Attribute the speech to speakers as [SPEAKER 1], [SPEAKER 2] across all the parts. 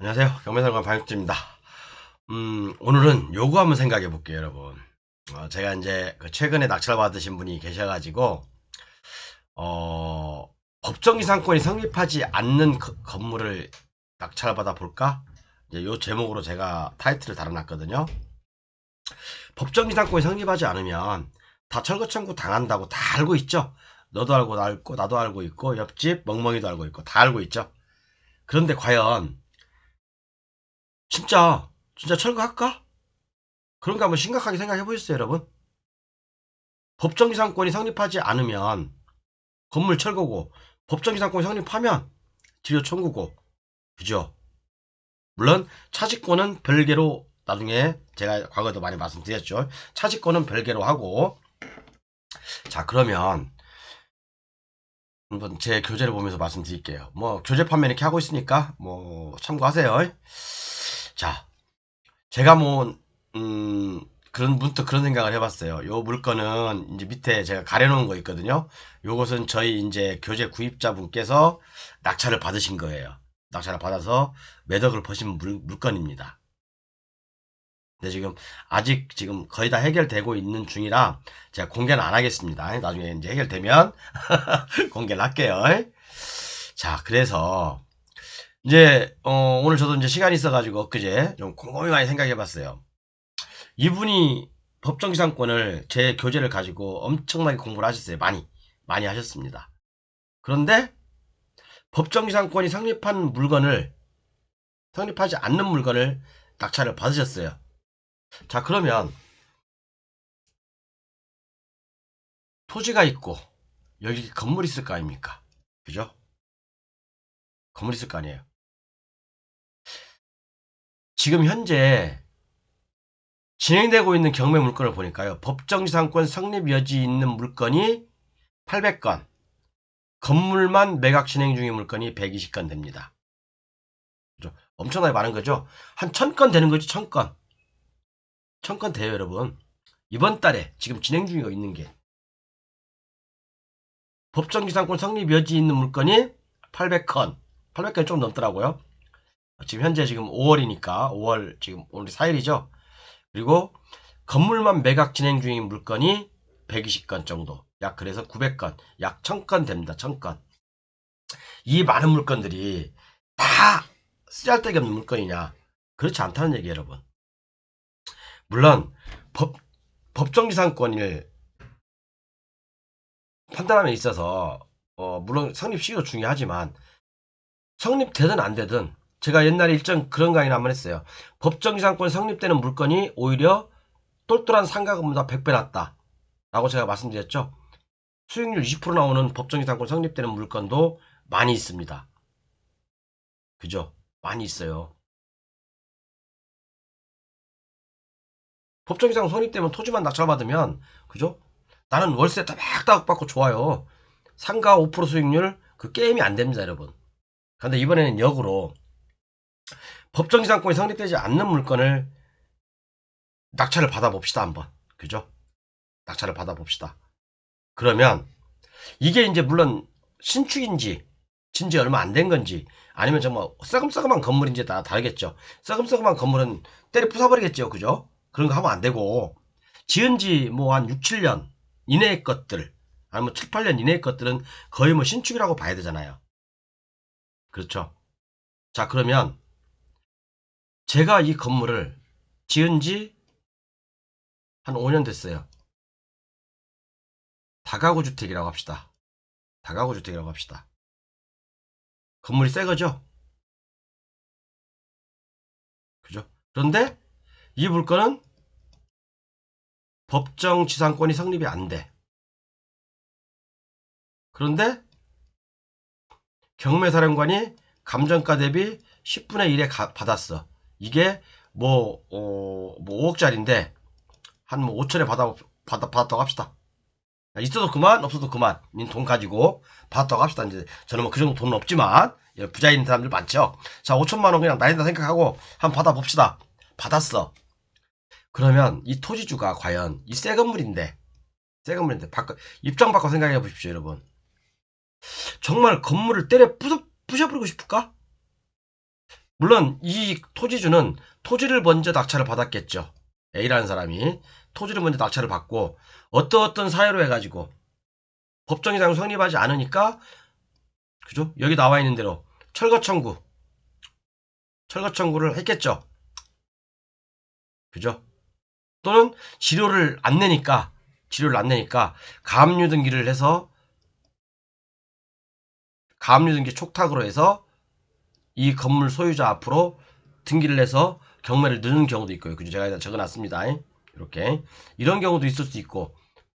[SPEAKER 1] 안녕하세요. 경매상관 방역주입니다. 오늘은 요거 한번 생각해 볼게요, 여러분. 제가 이제 최근에 낙찰 받으신 분이 계셔가지고, 법정이상권이 성립하지 않는 건물을 낙찰 받아 볼까? 이제 요 제목으로 제가 타이틀을 달아놨거든요. 법정이상권이 성립하지 않으면 다 철거 청구 당한다고 다 알고 있죠? 너도 알고, 나도 알고 있고, 옆집 멍멍이도 알고 있고, 다 알고 있죠? 그런데 과연, 진짜 철거할까? 그런 거 한번 심각하게 생각해 보셨어요, 여러분? 법정이상권이 성립하지 않으면 건물 철거고, 법정이상권이 성립하면 지료 청구고, 그죠? 물론 차지권은 별개로, 나중에 제가 과거에도 많이 말씀드렸죠. 차지권은 별개로 하고. 자, 그러면 한번 제 교재를 보면서 말씀드릴게요. 뭐 교재 판매 이렇게 하고 있으니까 뭐 참고하세요. 자, 제가 뭐 그런 문득 그런 생각을 해봤어요. 요 물건은 이제 밑에 제가 가려놓은 거 있거든요. 요것은 저희 이제 교재 구입자분께서 낙찰을 받으신 거예요. 낙찰을 받아서 매덕을 버신 물건입니다. 근데 지금 아직 지금 거의 다 해결되고 있는 중이라 제가 공개는 안 하겠습니다. 나중에 이제 해결되면 공개를 할게요. 자, 그래서 이제 오늘 저도 이제 시간이 있어가지고 엊그제 좀 곰곰이 많이 생각해봤어요. 이분이 법정기상권을 제 교재를 가지고 엄청나게 공부를 하셨어요. 많이 하셨습니다. 그런데 법정기상권이 성립하지 않는 물건을 낙찰을 받으셨어요. 자, 그러면 토지가 있고 여기 건물 있을 거 아닙니까? 그죠? 건물 있을 거 아니에요. 지금 현재 진행되고 있는 경매 물건을 보니까요. 법정지상권 성립 여지 있는 물건이 800건, 건물만 매각 진행 중인 물건이 120건 됩니다. 그죠? 엄청나게 많은 거죠. 한 1000건 되는 거죠. 1000건. 1000건 돼요, 여러분. 이번 달에 지금 진행 중에 있는 게 법정기상권 성립 여지 있는 물건이 800건. 800건이 좀 넘더라고요. 지금 현재 지금 5월이니까 5월 지금 오늘 4일이죠. 그리고 건물만 매각 진행 중인 물건이 120건 정도. 약 그래서 900건, 약 1000건 됩니다. 1000건. 이 많은 물건들이 다 쓰잘데기 없는 물건이냐? 그렇지 않다는 얘기 여러분. 물론 법, 법정지상권을 판단함에 있어서 물론 성립 시기도 중요하지만 성립되든 안 되든 제가 옛날에 일정 그런 강의를 한번 했어요. 법정지상권 성립되는 물건이 오히려 똘똘한 상가금보다 100배 낫다 라고 제가 말씀드렸죠. 수익률 20% 나오는 법정지상권 성립되는 물건도 많이 있습니다. 그죠? 많이 있어요. 법정지상권 성립되면 토지만 낙찰받으면 그죠? 나는 월세 따박따박 받고 좋아요. 상가 5% 수익률 그 게임이 안 됩니다, 여러분. 그런데 이번에는 역으로 법정지상권이 성립되지 않는 물건을 낙찰을 받아봅시다, 한번. 그죠? 낙찰을 받아봅시다. 그러면 이게 이제 물론 신축인지 진지 얼마 안 된 건지 아니면 정말 썩음썩음한 건물인지 다 다르겠죠. 썩음썩음한 건물은 때려 부숴버리겠죠. 그죠? 그런 거 하면 안 되고 지은 지 뭐 한 6, 7년 이내의 것들 아니면 7, 8년 이내의 것들은 거의 뭐 신축이라고 봐야 되잖아요. 그렇죠. 자, 그러면 제가 이 건물을 지은 지 한 5년 됐어요. 다가구 주택이라고 합시다. 다가구 주택이라고 합시다. 건물이 새 거죠? 그죠? 그런데 이 물건은 법정 지상권이 성립이 안 돼. 그런데 경매사령관이 감정가 대비 10분의 1에 받았어. 이게 뭐 5억짜리인데 한 뭐 5천에 받았다고 합시다. 있어도 그만 없어도 그만 닌 돈 가지고 받았다고 합시다. 이제 저는 뭐 그 정도 돈은 없지만 부자인 사람들 많죠. 자, 5천만 원 그냥 나린다 생각하고 한번 받아봅시다. 받았어. 그러면 이 토지주가 과연 이 새 건물인데 입장 바꿔 생각해 보십시오, 여러분. 정말 건물을 때려 부셔버리고 싶을까? 물론 이 토지주는 토지를 먼저 낙찰을 받았겠죠. A라는 사람이 토지를 먼저 낙찰을 받고 어떤 사유로 해가지고 법정이상 성립하지 않으니까, 그죠? 여기 나와 있는 대로 철거 청구를 했겠죠. 그죠? 또는 지료를 안 내니까 가압류 등기를 해서 가압류 등기 촉탁으로 해서 이 건물 소유자 앞으로 등기를 해서 경매를 넣는 경우도 있고요. 그죠? 제가 일단 적어놨습니다. 이렇게 이런 경우도 있을 수 있고,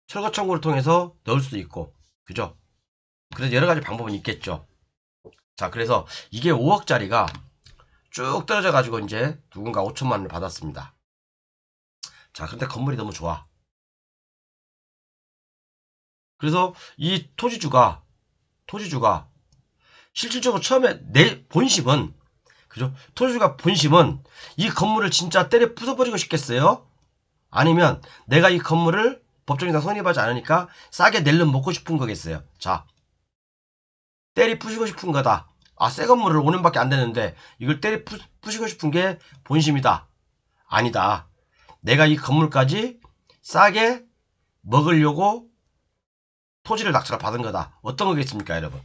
[SPEAKER 1] 철거 청구를 통해서 넣을 수도 있고, 그죠? 그래서 여러 가지 방법은 있겠죠. 자, 그래서 이게 5억짜리가 쭉 떨어져 가지고 이제 누군가 5천만 원을 받았습니다. 자, 근데 건물이 너무 좋아. 그래서 이 토지주가 실질적으로 처음에 내 본심은, 그죠? 토지주가 본심은 이 건물을 진짜 때려 부숴버리고 싶겠어요? 아니면 내가 이 건물을 법정에서 성립하지 않으니까 싸게 낼름 먹고 싶은 거겠어요? 자, 때리 부시고 싶은 거다. 아, 새 건물을 5년밖에 안 됐는데 이걸 때리 부시고 싶은 게 본심이다. 아니다. 내가 이 건물까지 싸게 먹으려고 토지를 낙찰을 받은 거다. 어떤 거겠습니까, 여러분?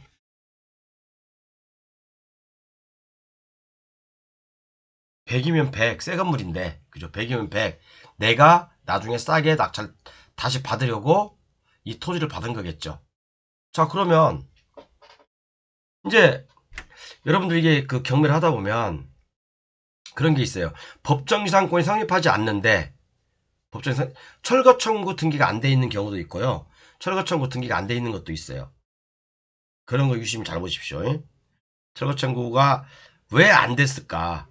[SPEAKER 1] 100이면 100, 새 건물인데, 그죠? 100이면 100. 내가 나중에 싸게 낙찰 다시 받으려고 이 토지를 받은 거겠죠. 자, 그러면 이제 여러분들 이게 그 경매를 하다 보면 그런 게 있어요. 법정이상권이 성립하지 않는데 철거 청구 등기가 안 돼 있는 경우도 있고요. 철거 청구 등기가 안 돼 있는 것도 있어요. 그런 거 유심히 잘 보십시오. 철거 청구가 왜 안 됐을까?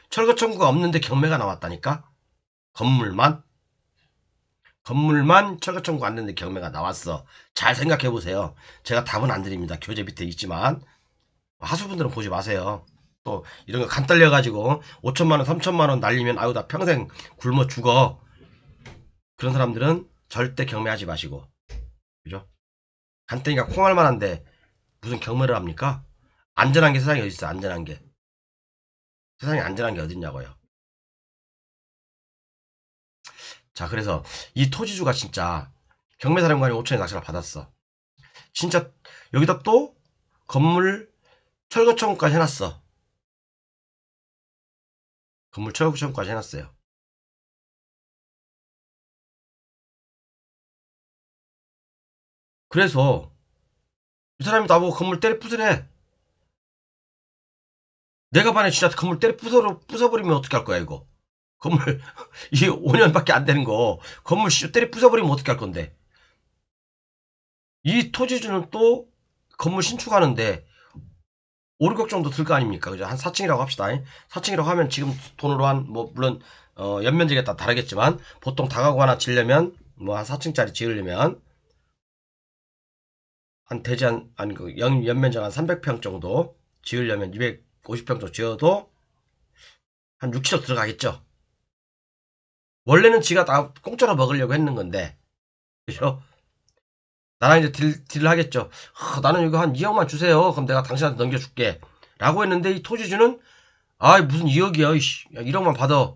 [SPEAKER 1] 철거 청구가 없는데 경매가 나왔다니까? 건물만 철거 청구가 안 됐는데 경매가 나왔어. 잘 생각해 보세요. 제가 답은 안 드립니다. 교재 밑에 있지만 하수분들은 보지 마세요. 또 이런 거 간 떨려가지고 5천만원 3천만원 날리면 아유 나 평생 굶어 죽어. 그런 사람들은 절대 경매하지 마시고, 그죠? 간땡이가 콩할 만한데 무슨 경매를 합니까? 안전한 게 세상에 어디 있어? 안전한 게 세상에 안전한 게 어딨냐고요. 자, 그래서 이 토지주가 진짜 경매사령관이 5천에 낙찰을 받았어. 진짜 여기다 또 건물 철거 청구까지 해놨어. 건물 철거 청구까지 해놨어요. 그래서 이 사람이 나보고 건물 때려 부수래. 내가 반에 진짜 건물 때려 부숴버리면 어떻게 할 거야, 이거? 건물, 이게 5년밖에 안 되는 거, 건물 때려 부숴버리면 어떻게 할 건데? 이 토지주는 또 건물 신축하는데 5, 6억 정도 들 거 아닙니까? 그죠? 한 4층이라고 합시다. 4층이라고 하면 지금 돈으로 물론, 연면적에 따라 다르겠지만, 보통 다가구 하나 지려면, 뭐 한 4층짜리 지으려면, 한 대지 연면적 한 300평 정도 지으려면 250평 정도 지어도 한 6, 7억 들어가겠죠? 원래는 지가 다 공짜로 먹으려고 했는 건데, 그죠? 나랑 이제 딜을 하겠죠. 나는 이거 한 2억만 주세요. 그럼 내가 당신한테 넘겨줄게. 라고 했는데 이 토지주는 무슨 2억이야. 1억만 받아.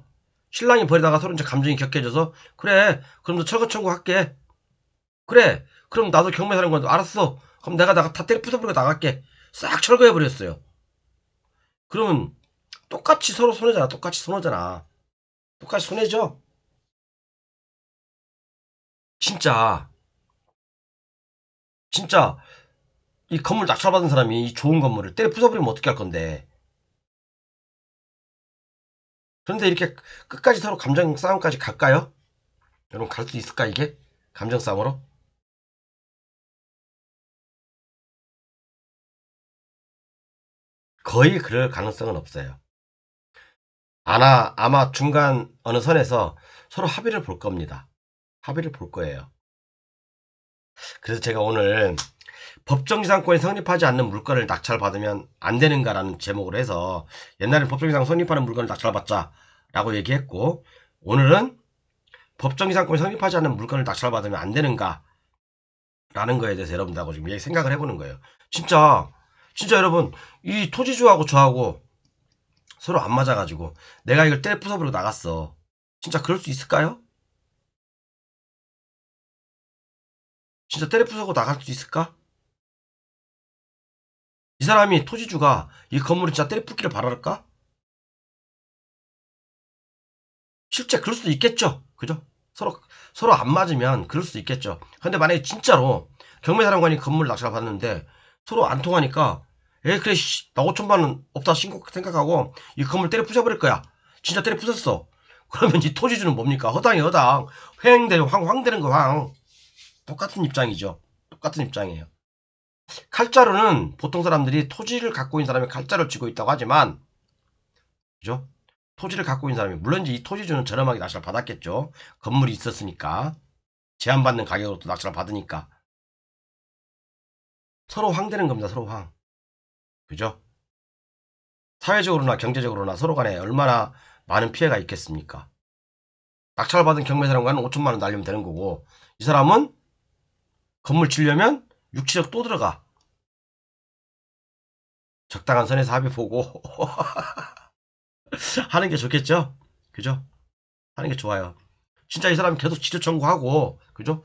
[SPEAKER 1] 신랑이 버리다가 서로 이제 감정이 격해져서 그래. 그럼 너 철거 청구할게. 그래. 그럼 나도 경매 사는 건데 알았어. 그럼 내가 다 때려 부숴버리고 나갈게. 싹 철거해버렸어요. 그러면 똑같이 서로 손해잖아. 똑같이 손해죠. 진짜 이 건물 낙찰받은 사람이 이 좋은 건물을 때려 부숴버리면 어떻게 할 건데. 그런데 이렇게 끝까지 서로 감정 싸움까지 갈까요? 여러분 갈 수 있을까 이게? 감정 싸움으로? 거의 그럴 가능성은 없어요. 아마 중간 어느 선에서 서로 합의를 볼 겁니다. 합의를 볼 거예요. 그래서 제가 오늘 법정지상권이 성립하지 않는 물건을 낙찰받으면 안 되는가라는 제목으로 해서 옛날에 법정지상 성립하는 물건을 낙찰받자라고 얘기했고, 오늘은 법정지상권이 성립하지 않는 물건을 낙찰받으면 안 되는가 라는 거에 대해서 여러분들하고 지금 생각을 해보는 거예요. 진짜 여러분 이 토지주하고 저하고 서로 안 맞아가지고 내가 이걸 때려 부숴버리고 나갔어. 진짜 그럴 수 있을까요? 진짜 때려 부수고 나갈 수 있을까? 이 사람이 토지주가 이 건물을 진짜 때려 부기를 바랄까? 실제 그럴 수도 있겠죠. 그죠? 서로 안 맞으면 그럴 수도 있겠죠. 근데 만약에 진짜로 경매사령관이 건물 낙찰 받는데 서로 안 통하니까 그래 나 5천만 원 없다 생각하고 이 건물 때려 부숴버릴 거야. 진짜 때려 부쉈어. 그러면 이 토지주는 뭡니까? 허당이 허당. 횡되는 황되는 거 황. 똑같은 입장이죠. 똑같은 입장이에요. 칼자루는 보통 사람들이 토지를 갖고 있는 사람이 칼자루를 쥐고 있다고 하지만 그죠? 토지를 갖고 있는 사람이 물론 이제 이 토지주는 저렴하게 낙찰을 받았겠죠. 건물이 있었으니까 제한받는 가격으로 또 낙찰을 받으니까 서로 황되는 겁니다. 서로 황. 그죠? 사회적으로나 경제적으로나 서로 간에 얼마나 많은 피해가 있겠습니까? 낙찰을 받은 경매사람과는 5천만 원 날리면 되는 거고 이 사람은 건물 지려면 6, 7억 또 들어가. 적당한 선에서 합의 보고 하는 게 좋겠죠? 그죠? 하는 게 좋아요. 진짜 이 사람이 계속 지조 청구하고, 그죠?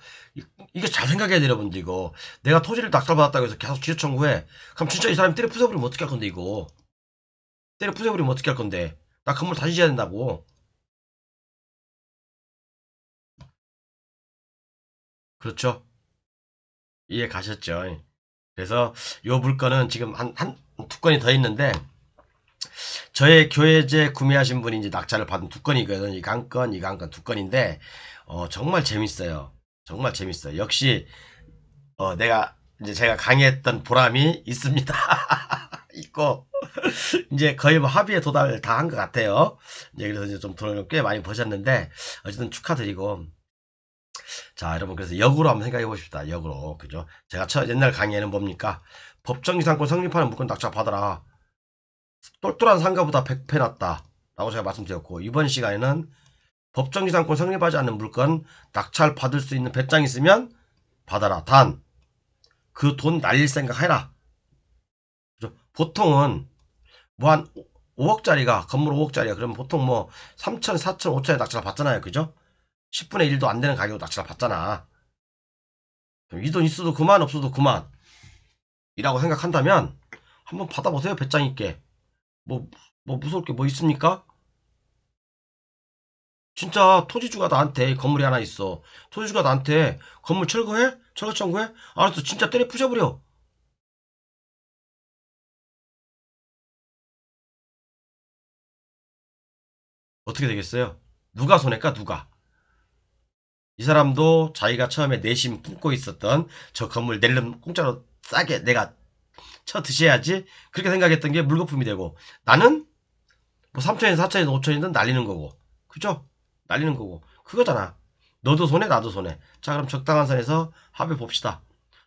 [SPEAKER 1] 이게 잘 생각해야 돼요, 여러분들, 이거. 내가 토지를 낙찰받았다고 해서 계속 지조 청구해. 그럼 진짜 이 사람이 때려 부숴버리면 어떻게 할 건데, 이거. 때려 부숴버리면 어떻게 할 건데. 나 건물 다시 지어야 된다고. 그렇죠? 이해 가셨죠? 그래서 요 물건은 지금 두 건이 더 있는데, 저의 교회제 구매하신 분이 이제 낙찰을 받은 두 건이거든요. 이 강건, 이 강건 두 건인데, 정말 재밌어요. 정말 재밌어요. 역시, 내가, 이제 제가 강의했던 보람이 있습니다. 있고, 이제 거의 뭐 합의에 도달 다 한 것 같아요. 이제 그래서 이제 좀 돈을 꽤 많이 버셨는데, 어쨌든 축하드리고, 자, 여러분, 그래서 역으로 한번 생각해 보십시다. 역으로. 그죠? 제가 옛날 강의에는 뭡니까? 법정이상권 성립하는 물건 낙찰 받아라. 똘똘한 상가보다 100배 낫다. 라고 제가 말씀드렸고, 이번 시간에는 법정이상권 성립하지 않는 물건 낙찰 받을 수 있는 배짱 있으면 받아라. 단, 그 돈 날릴 생각 해라. 그죠? 보통은 뭐 한 5억짜리가, 건물 5억짜리야. 그러면 보통 뭐 3천, 4천, 5천에 낙찰 받잖아요. 그죠? 10분의 1도 안 되는 가격으로 낙찰 받잖아. 이 돈 있어도 그만, 없어도 그만. 이라고 생각한다면 한번 받아보세요. 배짱 있게. 뭐, 뭐 무서울 게 뭐 있습니까? 진짜 토지주가 나한테 건물이 하나 있어. 토지주가 나한테 건물 철거해? 철거 청구해? 알았어. 진짜 때려 부셔버려. 어떻게 되겠어요? 누가 손해까? 누가? 이 사람도 자기가 처음에 내심 품고 있었던 저 건물 낼름 공짜로 싸게 내가 쳐 드셔야지 그렇게 생각했던 게 물거품이 되고 나는 뭐 3천에서 4천에서 5천이든 날리는 거고 그죠? 날리는 거고 그거잖아. 너도 손해 나도 손해. 자 그럼 적당한 선에서 합의 봅시다.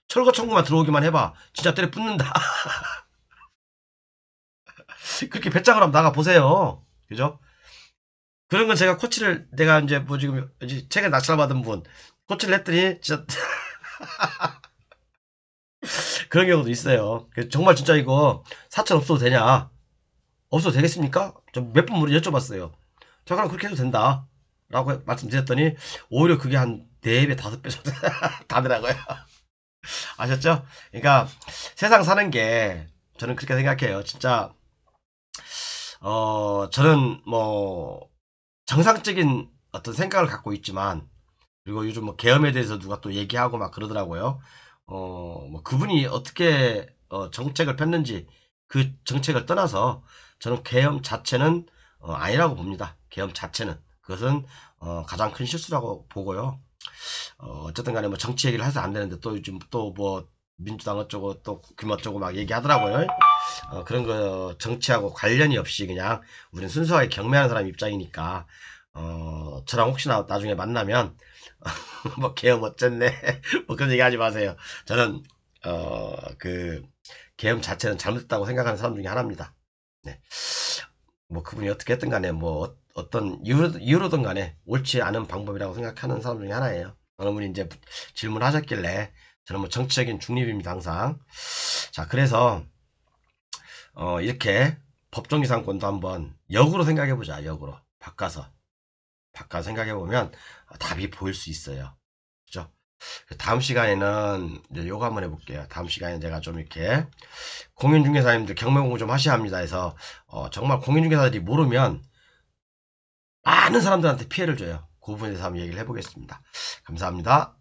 [SPEAKER 1] 철거 청구만 들어오기만 해봐. 진짜 때려 붙는다. 그렇게 배짱을 한번 나가 보세요. 그죠? 그런 건 제가 코치를 내가 이제 뭐 지금 최근 낙찰받은 분 코치를 했더니 진짜 그런 경우도 있어요. 정말 진짜 이거 4천 없어도 되냐? 없어도 되겠습니까? 몇 번 여쭤봤어요. 자, 그럼 그렇게 해도 된다. 라고 말씀드렸더니, 오히려 그게 한 4배, 5배 정도 다더라고요. 아셨죠? 그러니까, 세상 사는 게, 저는 그렇게 생각해요. 진짜, 저는 뭐, 정상적인 어떤 생각을 갖고 있지만, 그리고 요즘 뭐, 계엄에 대해서 누가 또 얘기하고 막 그러더라고요. 뭐, 그분이 어떻게, 정책을 폈는지, 그 정책을 떠나서, 저는 계엄 자체는, 아니라고 봅니다. 계엄 자체는. 그것은 가장 큰 실수라고 보고요. 어쨌든 간에 뭐 정치 얘기를 해서 안 되는데 또 요즘 또 뭐 민주당 어쩌고 또 국힘 어쩌고 막 얘기하더라고요. 그런 거 정치하고 관련이 없이 그냥 우리는 순수하게 경매하는 사람 입장이니까 저랑 혹시나 나중에 만나면 뭐 계엄 어쨌네 뭐 그런 얘기 하지 마세요. 저는 그 계엄 자체는 잘못됐다고 생각하는 사람 중에 하나입니다. 네. 뭐 그분이 어떻게 했든 간에 뭐 떤 이유로든 간에 옳지 않은 방법이라고 생각하는 사람 중에 하나예요. 어느 분이 이제 질문하셨길래 저는 뭐 정치적인 중립입니다 항상. 자 그래서 이렇게 법정지상권도 한번 역으로 생각해보자. 역으로 바꿔서 생각해보면 답이 보일 수 있어요. 그죠? 다음 시간에는 이제 요거 한번 해볼게요. 다음 시간에 제가 좀 이렇게 공인중개사님들 경매 공부 좀 하셔야 합니다 해서 정말 공인중개사들이 모르면 많은 사람들한테 피해를 줘요. 그 부분에 대해서 한번 얘기를 해보겠습니다. 감사합니다.